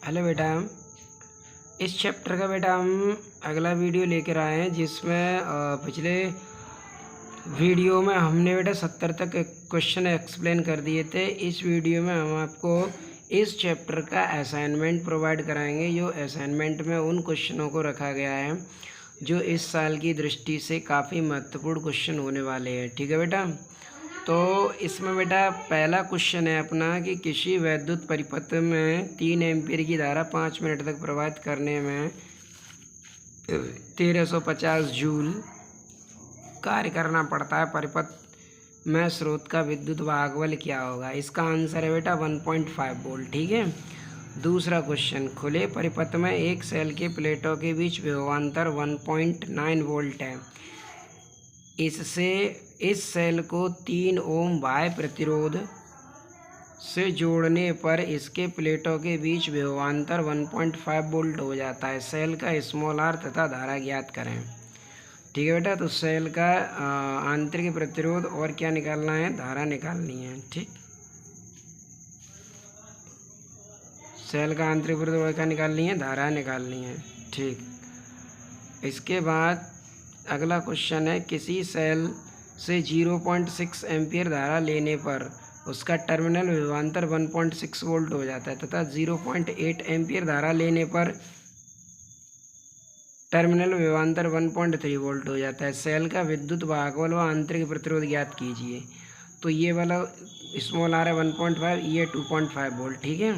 Hello बेटा। इस chapter का बेटा हम अगला वीडियो लेकर आए हैं जिसमें पिछले वीडियो में हमने बेटा 70 तक क्वेश्चन एक्सप्लेन कर दिए थे। इस वीडियो में हम आपको इस चैप्टर का असाइनमेंट प्रोवाइड कराएंगे। जो असाइनमेंट में उन क्वेश्चनों को रखा गया है जो इस साल की दृष्टि से काफ़ी महत्वपूर्ण क्वेश्चन होने वाले हैं। ठीक है बेटा। तो इसमें बेटा पहला क्वेश्चन है अपना कि किसी वैद्युत परिपथ में 3 एम्पीयर की धारा 5 मिनट तक प्रवाहित करने में 1350 जूल कार्य करना पड़ता है। परिपथ में स्रोत का विद्युत भागबल क्या होगा? इसका आंसर है बेटा 1.5 वोल्ट। ठीक है। दूसरा क्वेश्चन, खुले परिपथ में एक सेल के प्लेटों के बीच विभवांतर 1.9 वोल्ट है। इससे इस सेल को 3 ओम बाह्य प्रतिरोध से जोड़ने पर इसके प्लेटों के बीच विभवांतर 1.5 वोल्ट हो जाता है। सेल का स्मॉल आर तथा धारा ज्ञात करें। ठीक है बेटा। तो सेल का आंतरिक प्रतिरोध और क्या निकालना है? धारा निकालनी है। ठीक, सेल का आंतरिक प्रतिरोध क्या निकालनी है? धारा निकालनी है। ठीक। इसके बाद अगला क्वेश्चन है, किसी सेल से 0.6 एम्पीयर धारा लेने पर उसका टर्मिनल विभवांतर 1.6 वोल्ट हो जाता है तथा 0.8 एम्पीयर धारा लेने पर टर्मिनल विभवांतर 1.3 वोल्ट हो जाता है। सेल का विद्युत भागबल व आंतरिक प्रतिरोध ज्ञात कीजिए। तो ये वाला स्मॉल आर है 1.5, ये 2.5 वोल्ट। ठीक है।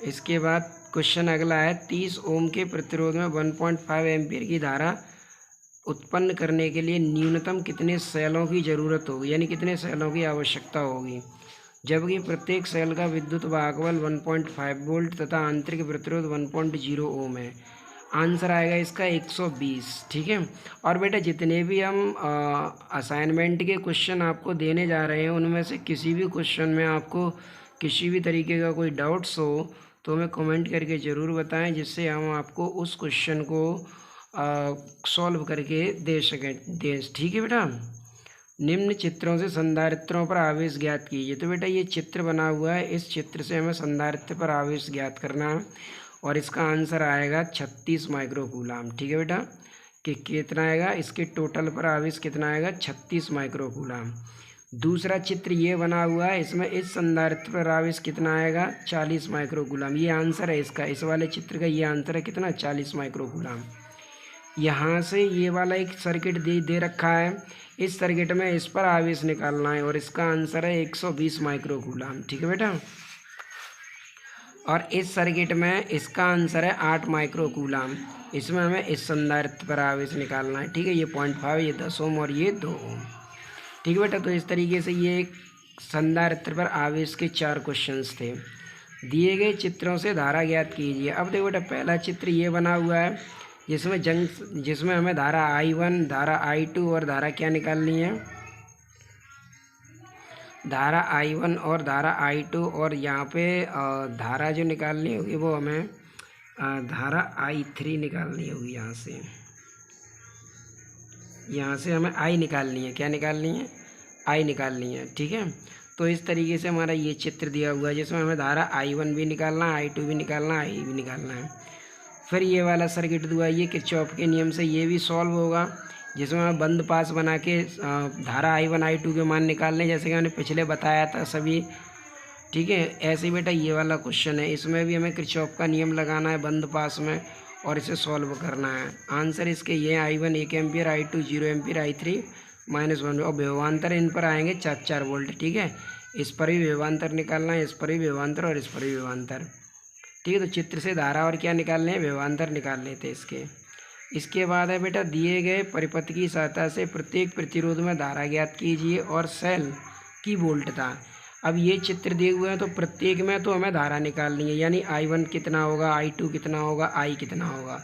इसके बाद क्वेश्चन अगला है, 30 ओम के प्रतिरोध में 1.5 एम्पीयर की धारा उत्पन्न करने के लिए न्यूनतम कितने सेलों की ज़रूरत होगी, यानी कितने सेलों की आवश्यकता होगी, जबकि प्रत्येक सेल का विद्युत भागबल 1.5 वोल्ट तथा आंतरिक प्रतिरोध 1.0 ओम है। आंसर आएगा इसका 120। ठीक है। और बेटा जितने भी हम असाइनमेंट के क्वेश्चन आपको देने जा रहे हैं उनमें से किसी भी क्वेश्चन में आपको किसी भी तरीके का कोई डाउट्स हो तो हमें कमेंट करके ज़रूर बताएं, जिससे हम आपको उस क्वेश्चन को सॉल्व करके दे सकें। ठीक है बेटा। निम्न चित्रों से संधारित्रों पर आवेश ज्ञात कीजिए। तो बेटा ये चित्र बना हुआ है, इस चित्र से हमें संधारित्र पर आवेश ज्ञात करना है और इसका आंसर आएगा 36 माइक्रोकूलाम। ठीक है बेटा। कि कितना आएगा? इसके टोटल पर आवेश कितना आएगा? 36 माइक्रोकूलाम। दूसरा चित्र ये बना हुआ है, इसमें इस संधारित्र पर आवेश कितना आएगा? 40 माइक्रोकूलाम। ये आंसर है इसका, इस वाले चित्र का ये आंसर है कितना? 40 माइक्रोकूलाम। यहाँ से ये वाला एक सर्किट दे रखा है, इस सर्किट में इस पर आवेश निकालना है और इसका आंसर है 120 माइक्रोकूलाम। ठीक है बेटा। और इस सर्किट में इसका आंसर है 8 माइक्रोकूलाम। इसमें हमें इस संधारित्र पर आवेश निकालना है। ठीक है। ये 0.5, ये 10 ओम और ये 2 ओम। ठीक है बेटा। तो इस तरीके से ये संधारित्र पर आवेश के 4 क्वेश्चंस थे। दिए गए चित्रों से धारा ज्ञात कीजिए। अब देखो बेटा पहला चित्र ये बना हुआ है जिसमें हमें धारा I1, धारा I2 और धारा क्या निकालनी है? धारा I1 और धारा I2, और यहाँ पे धारा जो निकालनी होगी वो हमें धारा I3 निकालनी होगी। यहाँ से हमें I निकालनी है। क्या निकालनी है? I निकालनी है। ठीक है। तो इस तरीके से हमारा ये चित्र दिया हुआ है जिसमें हमें धारा I1 भी निकालना है, I2 भी निकालना है, I भी निकालना है। फिर ये वाला सर्किट हुआ, ये किरचॉफ के नियम से ये भी सॉल्व होगा जिसमें हम बंद पास बना के धारा I1 I2 के मान निकाल लें, जैसे कि मैंने पिछले बताया था सभी। ठीक है। ऐसे बेटा ये वाला क्वेश्चन है, इसमें भी हमें किरचॉफ का नियम लगाना है बंद पास में और इसे सॉल्व करना है। आंसर इसके ये I1 1 ampere, I2 0 ampere, I3 -1। और विभवांतर इन पर आएंगे 4 वोल्ट। ठीक है। इस पर भी विभवांतर निकालना है, इस पर भी विभवांतर और इस पर भी विभवांतर। ठीक है। तो चित्र से धारा और क्या निकालने हैं? विभवांतर निकाल लेते हैं इसके बाद है बेटा, दिए गए परिपथ की सहायता से प्रत्येक प्रतिरोध में धारा ज्ञात कीजिए और सेल की वोल्टता। अब ये चित्र दिए हुए हैं तो प्रत्येक में तो हमें धारा निकालनी है, यानी I1 कितना होगा, I2 कितना होगा, I कितना होगा,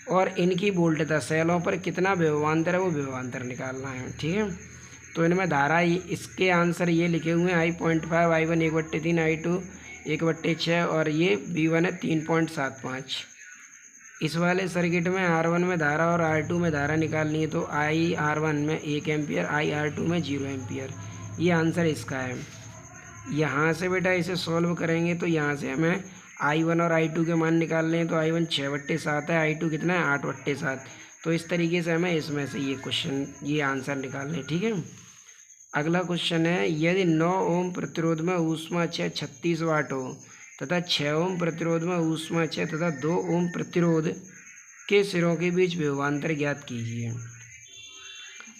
और इनकी वोल्टता सेलों पर कितना विभवांतर है वो विभवांतर निकालना है। ठीक है। तो इनमें धारा इसके आंसर ये लिखे हुए हैं, I.5, I1 1/3, I2 1/6 और ये V1 है 3.75। इस वाले सर्किट में R1 में धारा और R2 में धारा निकालनी है। तो IR1 में 1 एम्पियर, IR2 में 0 एम्पियर। ये आंसर इसका है। यहाँ से बेटा इसे सॉल्व करेंगे तो यहाँ से हमें I1 और I2 के मान निकालने हैं तो I1 6/7 है, I2 कितना है 8/7। तो इस तरीके से हमें इसमें से ये आंसर निकालने हैं, ठीक है। अगला क्वेश्चन है, यदि 9 ओम प्रतिरोध में ऊष्मा क्षय 36 वाट हो तथा 6 ओम प्रतिरोध में ऊष्मा क्षय तथा 2 ओम प्रतिरोध के सिरों के बीच विभवांतर ज्ञात कीजिए।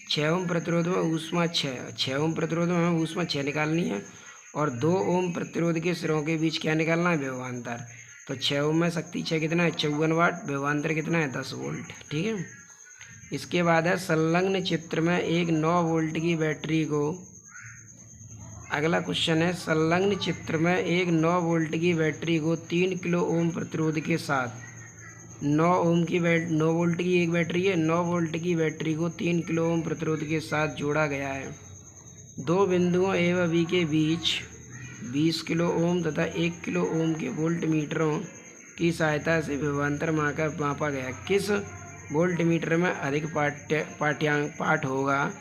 6 ओम प्रतिरोध में ऊष्मा 6 ओम प्रतिरोध में हमें ऊष्मा 6 निकालनी है और 2 ओम प्रतिरोध के सिरों के बीच क्या निकालना है, विभवांतर। तो 6 ओम में शक्ति 6 कितना है 54 वाट, विभवांतर कितना है 10 वोल्ट, ठीक है। इसके बाद है, संलग्न चित्र में एक 9 वोल्ट की बैटरी को, अगला क्वेश्चन है, संलग्न चित्र में एक 9 वोल्ट की बैटरी को 3 किलो ओम प्रतिरोध के साथ 9 वोल्ट की एक बैटरी है, 9 वोल्ट की बैटरी को 3 किलो ओम प्रतिरोध के साथ जोड़ा गया है। दो बिंदुओं ए व बी के बीच 20 किलो ओम तथा 1 किलो ओम के वोल्ट मीटरों की सहायता से विभवांतर मापा गया। किस वोल्ट मीटर में अधिक पाठ होगा,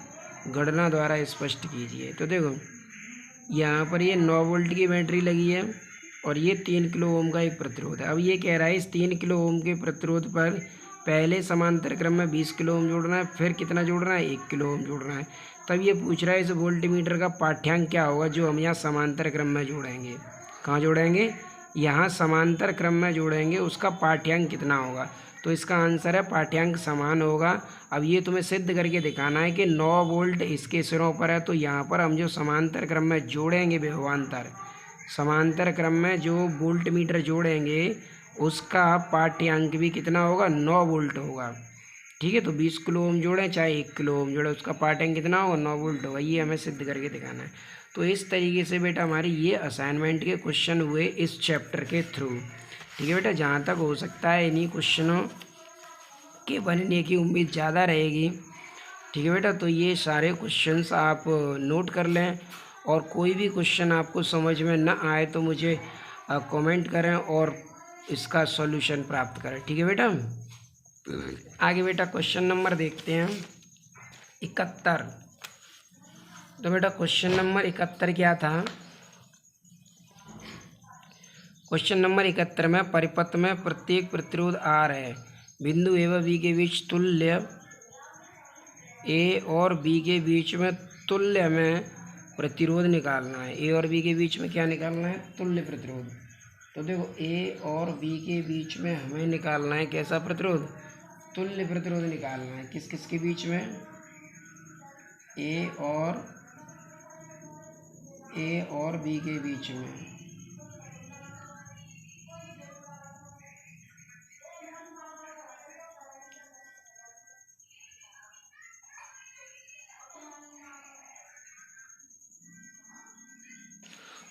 गणना द्वारा स्पष्ट कीजिए। तो देखो यहाँ पर ये 9 वोल्ट की बैटरी लगी है और ये 3 किलो ओम का एक प्रतिरोध है। अब ये कह रहा है इस 3 किलो ओम के प्रतिरोध पर पहले समांतर क्रम में 20 किलो ओम जोड़ना है, फिर कितना जोड़ना है 1 किलो ओम जोड़ना है। तब ये पूछ रहा है इस वोल्ट मीटर का पाठ्यांक क्या होगा जो हम यहाँ समांतर क्रम में जोड़ेंगे। कहाँ जोड़ेंगे, यहाँ समांतर क्रम में जोड़ेंगे, उसका पाठ्यांक कितना होगा। तो इसका आंसर है पाठ्यांक समान होगा। अब ये तुम्हें सिद्ध करके दिखाना है कि 9 वोल्ट इसके सिरों पर है, तो यहाँ पर हम जो समांतर क्रम में जोड़ेंगे विभवांतर, समांतर क्रम में जो वोल्ट मीटर जोड़ेंगे उसका पाठ्यांक भी कितना होगा 9 वोल्ट होगा, ठीक है। तो 20 किलो ओम जोड़ें चाहे 1 किलो ओम जोड़ें, उसका पाठ्यांक कितना होगा 9 वोल्ट होगा। ये हमें सिद्ध करके दिखाना है। तो इस तरीके से बेटा हमारी ये असाइनमेंट के क्वेश्चन हुए इस चैप्टर के थ्रू, ठीक है बेटा। जहाँ तक हो सकता है इन्हीं क्वेश्चनों के बनने की उम्मीद ज़्यादा रहेगी, ठीक है बेटा। तो ये सारे क्वेश्चंस आप नोट कर लें और कोई भी क्वेश्चन आपको समझ में न आए तो मुझे कमेंट करें और इसका सॉल्यूशन प्राप्त करें, ठीक है बेटा। आगे बेटा क्वेश्चन नंबर देखते हैं 71। तो बेटा क्वेश्चन नंबर 71 क्या था, क्वेश्चन नंबर 71 में परिपथ में प्रत्येक प्रतिरोध R है, बिंदु ए व बी के बीच तुल्य ए और बी के बीच में तुल्य में प्रतिरोध निकालना है। ए और बी के बीच में क्या निकालना है, तुल्य प्रतिरोध। तो देखो ए और बी के बीच में हमें निकालना है कैसा प्रतिरोध, तुल्य प्रतिरोध निकालना है। किस किस के बीच में, ए और बी के बीच में।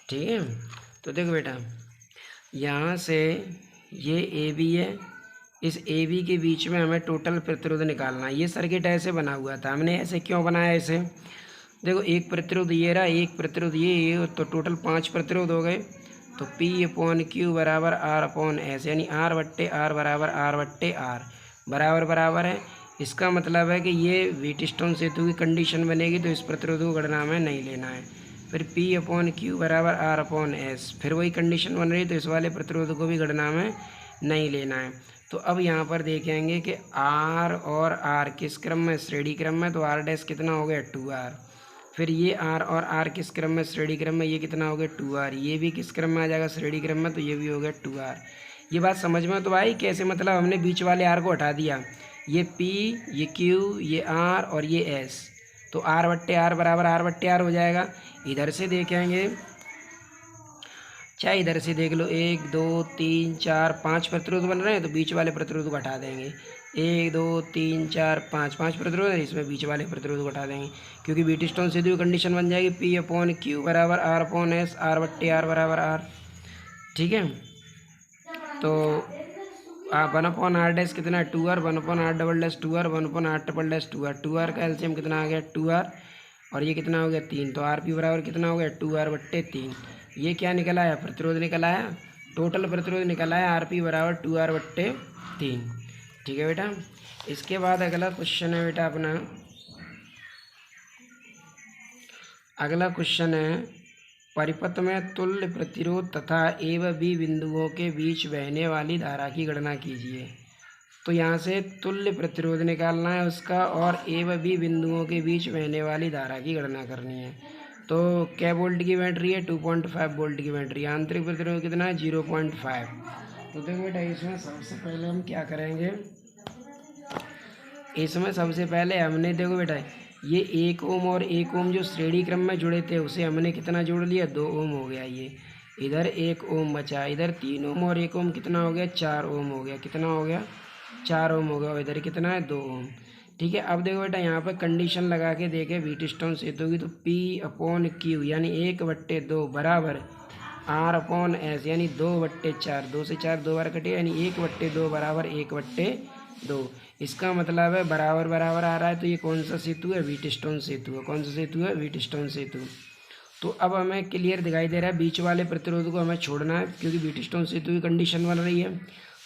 ठीक है। तो देखो बेटा यहाँ से ये ए बी है, इस ए बी के बीच में हमें टोटल प्रतिरोध निकालना है। ये सर्किट ऐसे बना हुआ था, हमने ऐसे क्यों बनाया ऐसे, देखो एक प्रतिरोध ये रहा, एक प्रतिरोध ये, तो टोटल 5 प्रतिरोध हो गए। तो P/Q बराबर R/S, यानी R/R बराबर R/R बराबर बराबर है। इसका मतलब है कि ये व्हीटस्टोन सेतु की कंडीशन बनेगी, तो इस प्रतिरोध को गणना में नहीं लेना है। फिर P/Q बराबर R/S, फिर वही कंडीशन बन रही है, तो इस वाले प्रतिरोध को भी गणना में नहीं लेना है। तो अब यहाँ पर देखेंगे कि R और R किस क्रम में, श्रेणी क्रम में, तो R' कितना हो गया 2R। फिर ये R और R किस क्रम में, श्रेणी क्रम में, ये कितना हो गया 2R। ये भी किस क्रम में आ जाएगा, श्रेणी क्रम में, तो ये भी हो गया 2R। ये बात समझ में तो आई कैसे, मतलब हमने बीच वाले R को हटा दिया, ये P, ये Q, ये R और ये S, तो R/R बराबर R/R हो जाएगा। इधर से देखेंगे, चाहे इधर से देख लो, 1 2 3 4 5 प्रतिरोध बन रहे हैं, तो बीच वाले प्रतिरोध को हटा देंगे। 1 2 3 4 5 प्रतिरोध है, इसमें बीच वाले प्रतिरोध को हटा देंगे, क्योंकि व्हीटस्टोन से भी कंडीशन बन जाएगी P/Q बराबर R/S, R/R बराबर R, ठीक है। तो 1/R' कितना है 2R, 1/R" 2R, 1/R" 2R, 2R का एलसीएम कितना आ गया 2R, और ये कितना हो गया 3, तो RP बराबर कितना हो गया 2R/3। ये क्या निकला है, प्रतिरोध निकला है, टोटल प्रतिरोध निकला है RP बराबर 2R/3, ठीक है बेटा। इसके बाद अगला क्वेश्चन है बेटा अपना, अगला क्वेश्चन है परिपथ में तुल्य प्रतिरोध तथा ए व बी बिंदुओं के बीच बहने वाली धारा की गणना कीजिए। तो यहाँ से तुल्य प्रतिरोध निकालना है उसका और ए व बी बिंदुओं के बीच बहने वाली धारा की गणना करनी है। तो क्या वोल्ट की बैटरी है? 2.5 वोल्ट की बैटरी। आंतरिक प्रतिरोध कितना है? 0.5। तो देखो बेटा इसमें सबसे पहले हम क्या करेंगे, इसमें सबसे पहले हमने देखो बेटा ये 1 ओम और 1 ओम जो श्रेणी क्रम में जुड़े थे उसे हमने कितना जोड़ लिया? 2 ओम हो गया। ये इधर 1 ओम बचा, इधर 3 ओम और 1 ओम कितना हो गया? 4 ओम हो गया। कितना हो गया? 4 ओम हो गया। और इधर कितना है? 2 ओम। ठीक है, अब देखो बेटा यहाँ पर कंडीशन लगा के देखे व्हीटस्टोन सेतु की, तो P/Q यानी 1/2 बराबर R/S यानी 2/4। 2 से 4 2 बार कटे यानी 1/2 बराबर 1/2। इसका मतलब है बराबर बराबर आ रहा है। तो ये कौन सा सेतु है? व्हीटस्टोन सेतु है। कौन सा सेतु है? व्हीटस्टोन सेतु। तो अब हमें क्लियर दिखाई दे रहा है, बीच वाले प्रतिरोध को हमें छोड़ना है क्योंकि व्हीटस्टोन सेतु की कंडीशन बन रही है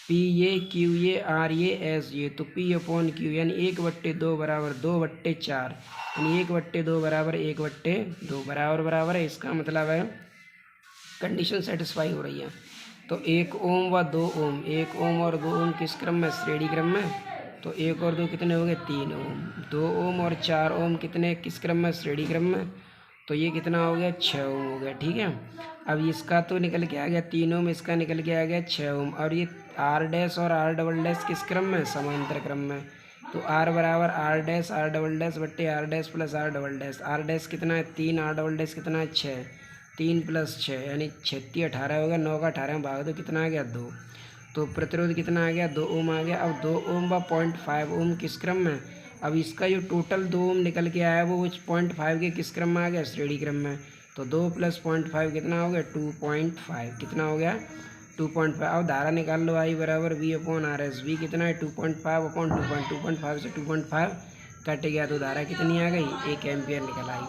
P ये Q ये R ये S ये। तो P/Q यानी 1/2 बराबर 2/4 यानी 1/2 बराबर 1/2 बराबर बराबर है। इसका मतलब है कंडीशन सेटिस्फाई हो रही है। तो 1 ओम व 2 ओम, 1 ओम और 2 ओम किस क्रम में? श्रेणी क्रम में। तो 1 और 2 कितने हो गए? 3 ओम। 2 ओम और 4 ओम कितने किस क्रम में? श्रेणी क्रम में। तो ये कितना हो गया? 6 ओम हो गया। ठीक है, अब इसका तो निकल के आ गया 3 ओम, इसका निकल के आ गया 6 ओम। और ये R' और R" किस क्रम में? समांतर क्रम में। तो R बराबर R' बट्टे R' प्लस R'। कितना है? 3। R" कितना है? 6। 3 + 6 यानी 36 18 हो गया। 9 का 18 में भाग दो, कितना आ गया? 2। तो प्रतिरोध कितना आ गया? 2 ओम आ गया। अब 2 ओम व 0.5 ओम किस क्रम में? अब इसका जो टोटल 2 ओम निकल के आया वो 0.5 के किस क्रम में आ गया? श्रेणी क्रम में। तो 2 + 0.5 कितना हो गया? 2.5। कितना हो गया? 2.5। अब धारा निकाल लो, I बराबर V/RS। V कितना है? 2.5/2.5। 2.5 से 2.5 कट गया तो धारा कितनी आ गई? 1 एम्पियर निकल आई।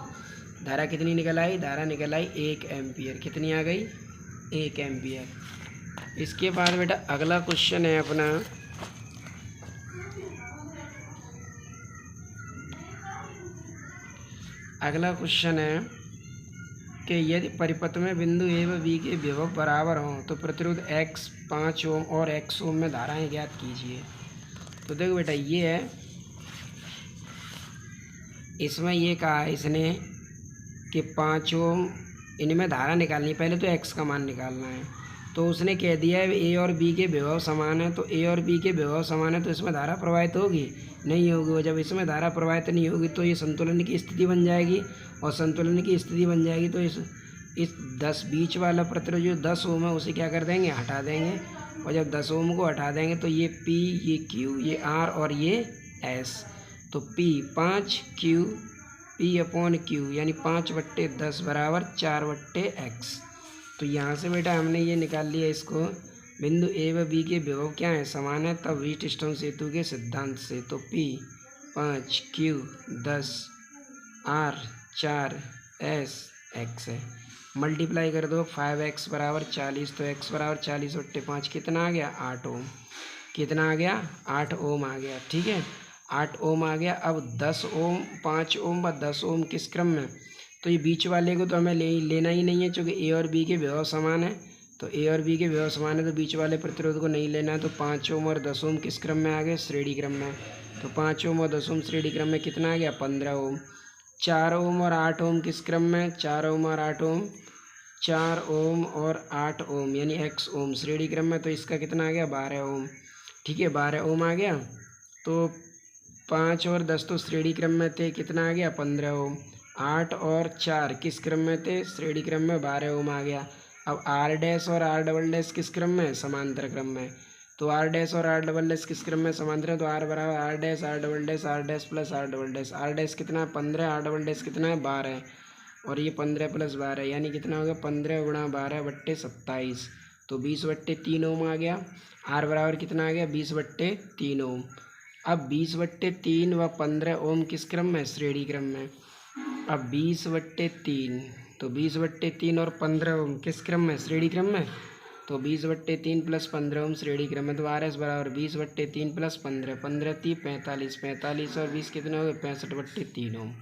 धारा कितनी निकल आई? धारा निकल आई 1 एम्पियर। कितनी आ गई? 1 एम्पियर। इसके बाद बेटा अगला क्वेश्चन है अपना, अगला क्वेश्चन है कि यदि परिपथ में बिंदु ए व बी के विभव बराबर हों तो प्रतिरोध X 5 ओम और X ओम में धाराएं ज्ञात कीजिए। तो देखो बेटा ये है, इसमें ये कहा है इसने कि 5 ओम इनमें धारा निकालनी, पहले तो X का मान निकालना है। तो उसने कह दिया है ए और बी के विभव समान है। तो ए और बी के विभव समान है तो इसमें धारा प्रवाहित होगी? नहीं होगी। और जब इसमें धारा प्रवाहित नहीं होगी तो ये संतुलन की स्थिति बन जाएगी। और संतुलन की स्थिति बन जाएगी तो इस 10 बीच वाला प्रतिरोध जो 10 ओम है उसे क्या कर देंगे? हटा देंगे। और जब 10 ओम को हटा देंगे तो ये P ये Q ये R और ये S। तो P 5Q P/Q यानी 5/10 बराबर 4/X। तो यहाँ से बेटा हमने ये निकाल लिया इसको, बिंदु ए व बी के विभव क्या है? समान है, तब व्हीटस्टोन सेतु के सिद्धांत से। तो P 5 Q 10 R 4 S X है। मल्टीप्लाई कर दो, 5X बराबर 40। तो X बराबर 40/5 कितना आ गया? 8 ओम। कितना आ गया? 8 ओम आ गया। ठीक है, 8 ओम आ गया। अब 10 ओम 5 ओम व 10 ओम किस क्रम में? तो ये बीच वाले को तो हमें लेना ही नहीं है क्योंकि ए और बी के विभव समान है। तो ए और बी के विभव समान है तो बीच वाले प्रतिरोध को नहीं लेना है। तो 5 ओम और 10 ओम किस क्रम में आ गए? श्रेणी क्रम में। तो 5 ओम और 10 ओम श्रेणी क्रम में कितना आ गया? 15 ओम। 4 ओम और 8 ओम किस क्रम में? 4 ओम और 8 ओम 4 ओम और 8 ओम यानी X ओम श्रेणी क्रम में। तो इसका कितना आ गया? 12 ओम। ठीक है, 12 ओम आ गया। तो 5 और 10 तो श्रेणी क्रम में थे, कितना आ गया? 15 ओम। 8 और 4 किस क्रम में थे? श्रेणी क्रम में। 12 ओम आ गया। अब R' और R" किस क्रम में? समांतर क्रम में। तो R' और R" किस क्रम में? समांतर है। तो R बराबर R' प्लस R' कितना है? 15। R" कितना है? 12। और ये 15 + 12 यानी कितना हो गया? 15 × 12/27। तो 20/3 ओम आ गया। R बराबर कितना आ गया? 20/3 ओम। अब 20/3 व 15 ओम किस क्रम में? श्रेणी क्रम में। अब 20/3 तो 20/3 और 15 ओम किस क्रम में? श्रेणी क्रम में। तो 20/3 + 15 ओम श्रेणी क्रम में। तो RS बराबर 20/3 + 15 15 × 3 = 45 45 और 20 कितने हो गए? 65/3 ओम।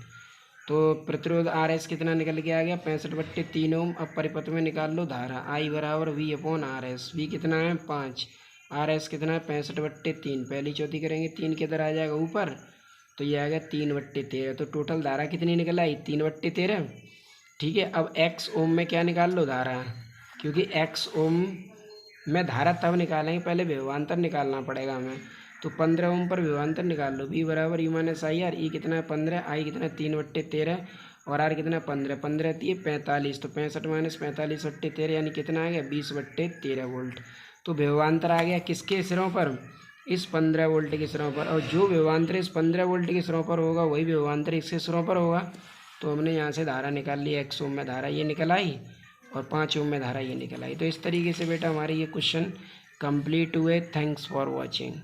तो प्रतिरोध आर एस कितना निकल के आ गया 65/3 ओम। अब परिपथ में निकाल लो धारा आई बराबर V upon R S. V कितना है 5, आर एस कितना है 65/3। पहली चौथी करेंगे 3 के इधर आ जाएगा ऊपर, तो ये आ गया 3/13। तो टोटल धारा कितनी निकल आई 3/13। ठीक है, अब एक्स ओम में क्या निकाल लो धारा, क्योंकि एक्स ओम में धारा तब निकालेंगे, पहले विभवांतर निकालना पड़ेगा हमें। तो 15 ओम पर विभवांतर निकाल लो। बी बराबर यू माइनस आई आर। ई कितना है 15, आई कितना है 3/13 और आर कितना है 15। 15 थी 45, तो 65 - 45/13 यानी कितना आ गया 20/13 वोल्ट। तो विभवांतर आ गया किसके सिरों पर, इस 15 वोल्ट के सिरों पर। और जो विभवांतर इस 15 वोल्ट के सिरों पर होगा वही विभवांतर इसके सिरों पर होगा। तो हमने यहाँ से धारा निकाल ली, एक्स ओम में धारा ये निकल आई और 5 ओम में धारा ये निकल आई। तो इस तरीके से बेटा हमारे ये क्वेश्चन कंप्लीट हुए। Thanks for watching.